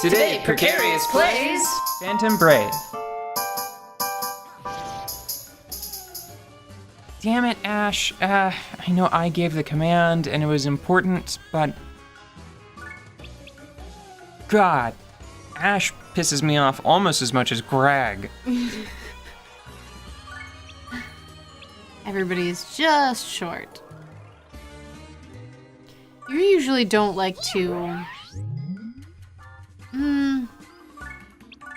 Today, Precarious plays Phantom Brave. Damn it, Ash. I know I gave the command and it was important, but... God, Ash pisses me off almost as much as Greg. Everybody is just short. You usually don't like to...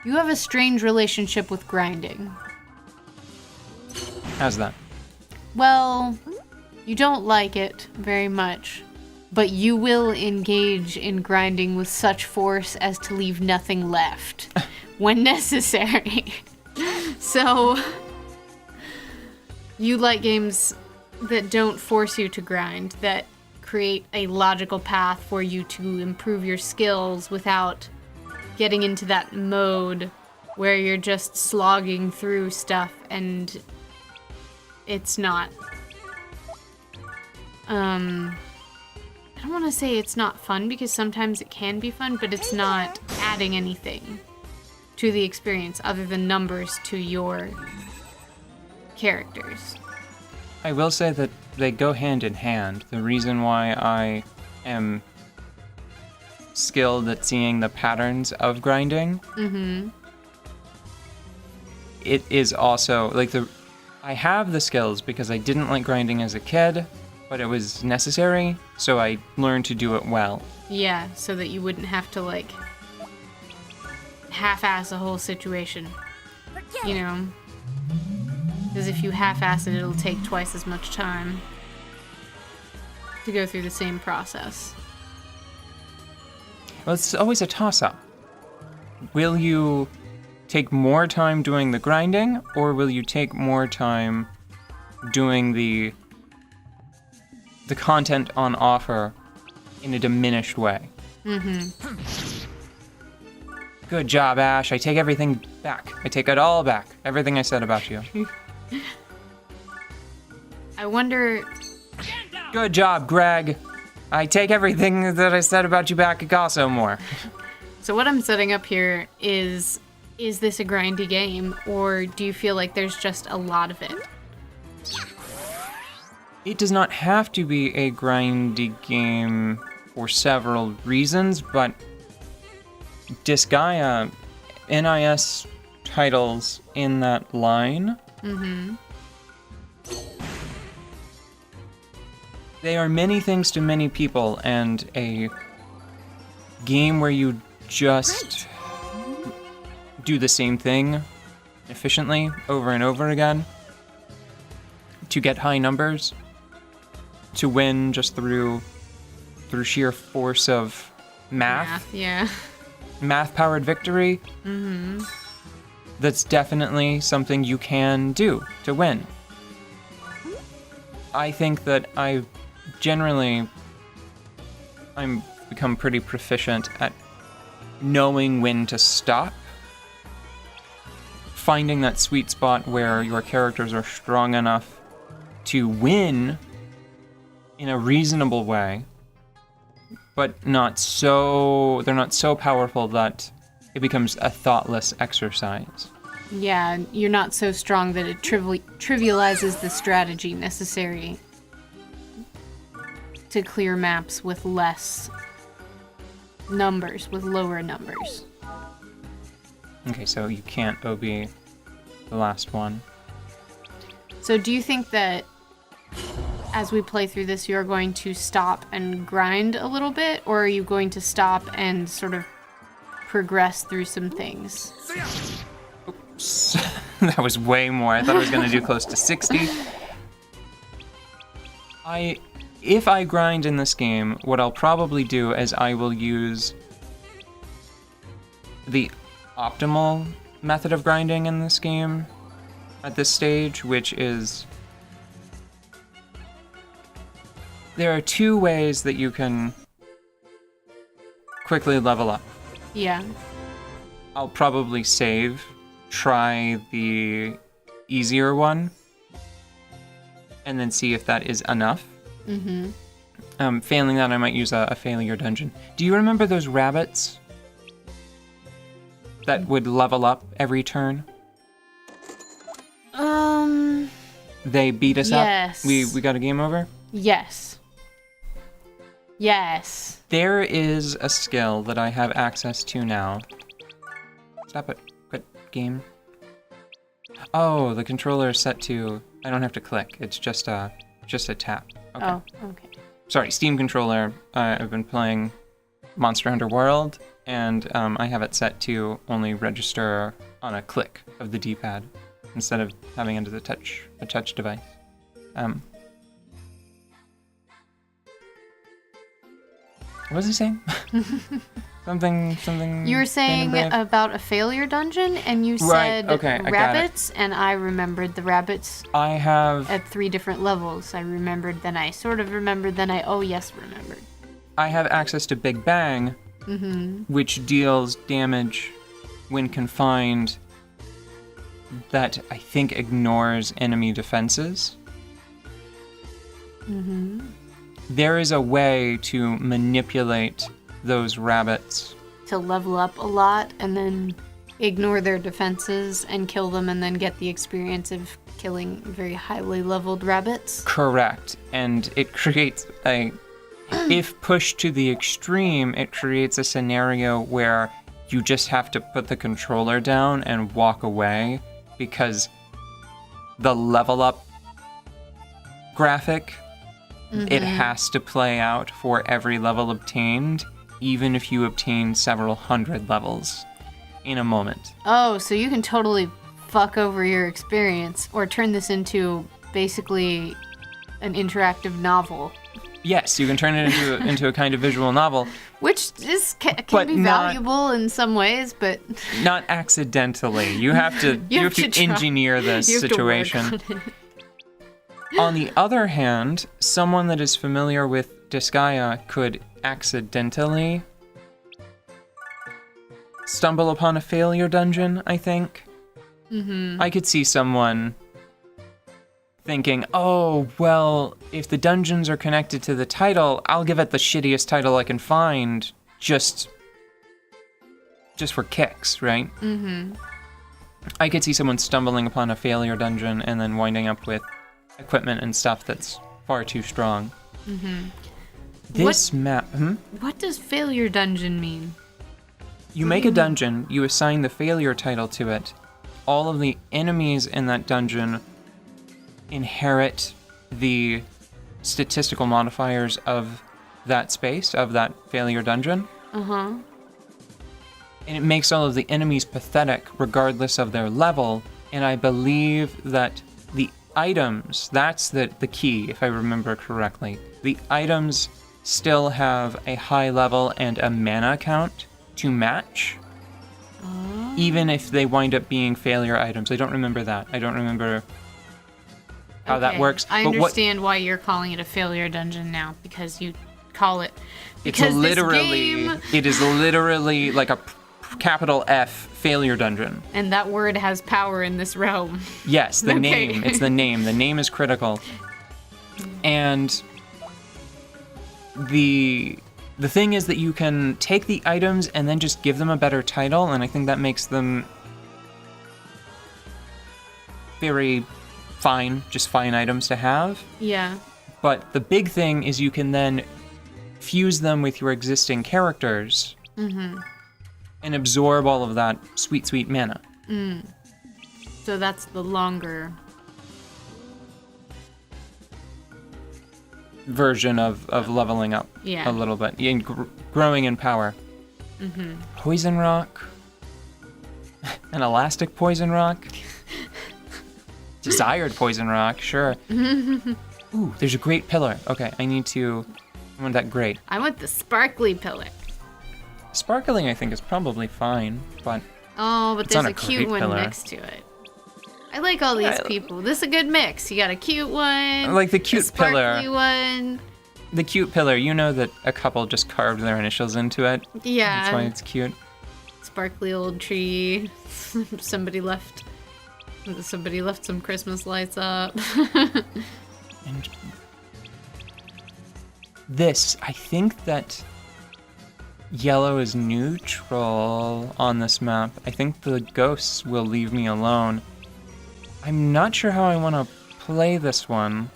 You have a strange relationship with grinding. How's that? Well, you don't like it very much, but you will engage in grinding with such force as to leave nothing left when necessary. So, you like games that don't force you to grind, that create a logical path for you to improve your skills without getting into that mode where you're just slogging through stuff and it's not... I don't want to say it's not fun because sometimes it can be fun, but it's not adding anything to the experience other than numbers to your characters. I will say that they go hand in hand. The reason why I am skilled at seeing the patterns of grinding, it is also, like, I have the skills because I didn't like grinding as a kid, but it was necessary, so I learned to do it well. Yeah, so that you wouldn't have to, like, half-ass a whole situation, you know? Because if you half-ass it, it'll take twice as much time to go through the same process. Well, it's always a toss-up. Will you take more time doing the grinding, or will you take more time doing the content on offer in a diminished way? Good job, Ash. I take everything back. I take it all back. Everything I said about you. I wonder... Good job, Greg. I take everything that I said about you back, also more. So what I'm setting up here is this a grindy game, or do you feel like there's just a lot of it? It does not have to be a grindy game for several reasons, but Disgaea, NIS titles in that line, they are many things to many people, and a game where you just do the same thing efficiently over and over again to get high numbers, to win just through sheer force of math. Yeah. Math-powered victory. That's definitely something you can do to win. I think that I'm become pretty proficient at knowing when to stop, finding that sweet spot where your characters are strong enough to win in a reasonable way, but they're not so powerful that it becomes a thoughtless exercise. Yeah, you're not so strong that it trivializes the strategy necessary to clear maps with less numbers, with lower numbers. Okay, so you can't OB the last one. So do you think that as we play through this, you're going to stop and grind a little bit, or are you going to stop and sort of progress through some things? Oops. That was way more. I thought I was going to do close to 60. If I grind in this game, what I'll probably do is I will use the optimal method of grinding in this game at this stage, which is... There are two ways that you can quickly level up. Yeah. I'll probably save, try the easier one, and then see if that is enough. Failing that, I might use a failure dungeon. Do you remember those rabbits that would level up every turn? They beat us yes. up? We got a game over? Yes. Yes. There is a skill that I have access to now. Stop it. Quit game. Oh, the controller is set to... I don't have to click. It's just a tap. Okay. Oh, okay. Sorry, Steam controller. I've been playing Monster Hunter World, and I have it set to only register on a click of the D-pad instead of having it as a touch device. What was I saying? something. You were saying about a failure dungeon, and you said okay, rabbits, and I remembered the rabbits. I have at 3 different levels. I remembered, then I sort of remembered, then I remembered. I have access to Big Bang, which deals damage when confined that I think ignores enemy defenses. There is a way to manipulate those rabbits. To level up a lot and then ignore their defenses and kill them and then get the experience of killing very highly leveled rabbits. Correct. And it creates if pushed to the extreme, it creates a scenario where you just have to put the controller down and walk away because the level up graphic, it has to play out for every level obtained, even if you obtain several hundred levels in a moment. Oh, so you can totally fuck over your experience or turn this into basically an interactive novel. Yes, you can turn it into a kind of visual novel. Which can be valuable in some ways, but... Not accidentally. You have to, you have to engineer this situation. On the other hand, someone that is familiar with Disgaea could accidentally stumble upon a failure dungeon, I think. I could see someone thinking, oh, well, if the dungeons are connected to the title, I'll give it the shittiest title I can find, just for kicks, right? I could see someone stumbling upon a failure dungeon and then winding up with equipment and stuff that's far too strong. This map... What does failure dungeon mean? You make a dungeon, you assign the failure title to it. All of the enemies in that dungeon inherit the statistical modifiers of that space, of that failure dungeon. And it makes all of the enemies pathetic regardless of their level, and I believe that the items, that's the key, if I remember correctly. The items still have a high level and a mana count to match, even if they wind up being failure items. I don't remember that. I don't remember how that works. I understand why you're calling it a failure dungeon now, because you call it... Because it is literally like a capital F failure dungeon. And that word has power in this realm. Yes, the name. It's the name. The name is critical. And the thing is that you can take the items and then just give them a better title, and I think that makes them very fine, just fine items to have. Yeah. But the big thing is you can then fuse them with your existing characters and absorb all of that sweet, sweet mana. So that's the longer version of leveling up a little bit and growing in power. Poison rock, an elastic poison rock, desired poison rock, sure. Ooh, there's a great pillar. Okay, I want that great. I want the sparkly pillar. Sparkling, I think, is probably fine, but but there's a cute one next to it. I like all these people. This is a good mix. You got a cute one. I like the cute pillar. Sparkly one. The cute pillar. You know that a couple just carved their initials into it. Yeah. That's why it's cute. Sparkly old tree. Somebody left some Christmas lights up. And this, I think that yellow is neutral on this map. I think the ghosts will leave me alone. I'm not sure how I want to play this one.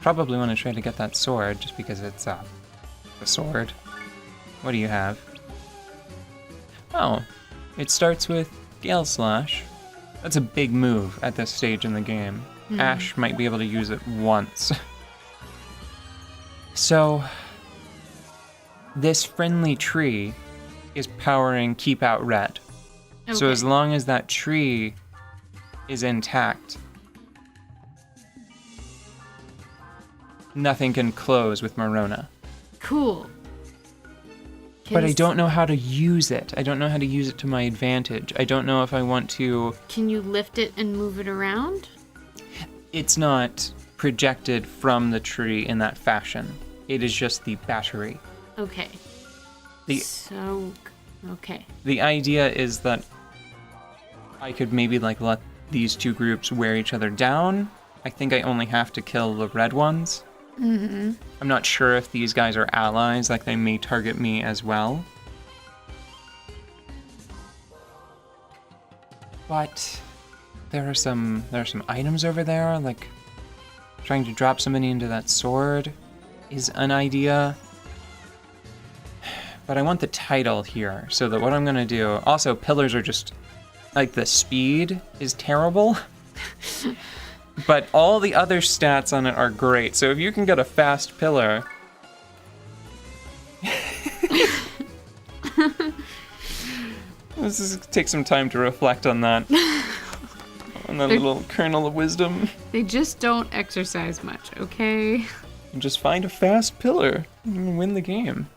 Probably want to try to get that sword, just because it's a sword. What do you have? Oh, it starts with Gale Slash. That's a big move at this stage in the game. Ash might be able to use it once. So, this friendly tree is powering Keep Out Red. Okay. So as long as that tree is intact, nothing can close with Marona. Cool. But I don't know how to use it. I don't know how to use it to my advantage. I don't know if I want to... Can you lift it and move it around? It's not projected from the tree in that fashion. It is just the battery. Okay. Okay. The idea is that I could maybe like let these two groups wear each other down. I think I only have to kill the red ones. Mm-hmm. I'm not sure if these guys are allies, like they may target me as well. But there are some items over there, like trying to drop somebody into that sword is an idea. But I want the title here, so that what I'm gonna do... Also, pillars are just... Like, the speed is terrible. But all the other stats on it are great. So if you can get a fast pillar... Let's just take some time to reflect on that. On that little kernel of wisdom. They just don't exercise much, okay? And just find a fast pillar and win the game.